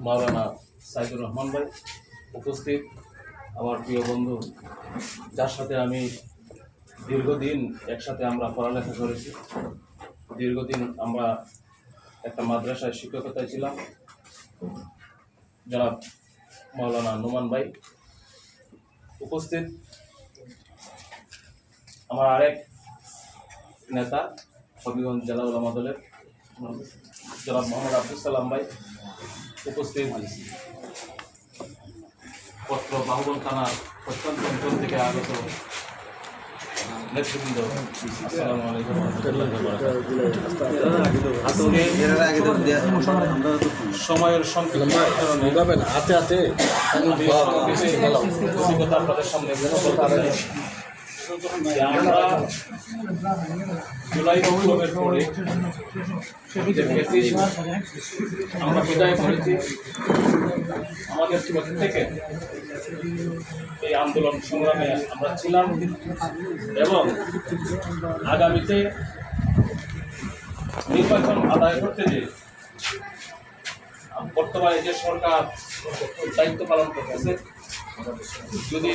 মাওলানা সাইদুর রহমান ভাই, উপস্থিত আমার প্রিয় বন্ধু, যার সাথে আমি দীর্ঘদিন একসাথে আমরা পড়ালেখা করেছি, দীর্ঘদিন আমরা একটা মাদ্রাসায় শিক্ষকতায় ছিলাম, জনাব মাওলানা নোমান ভাই। উপস্থিত আমার আরেক নেতা হবিগঞ্জ জেলা উলামা দলের জনাব মোহাম্মদ আব্দুল সালাম ভাই। উপস্থিত পত্র বাহুবল থানার প্রত্যন্ত অঞ্চল থেকে আগত নেতৃবৃন্দ, আসসালামু আলাইকুম। সময়ের সংক্ষিপ্ত আপনাদের সামনে আমরা জুলাই বিপ্লবের পরে আমরা বিদায় করেছি, আমাদের থেকে এই আন্দোলন সংগ্রামে আমরা ছিলাম এবং আগামীতে নির্বাচন আদায় করতে যে বর্তমানে যে সরকার দায়িত্ব পালন করতেছে, যদি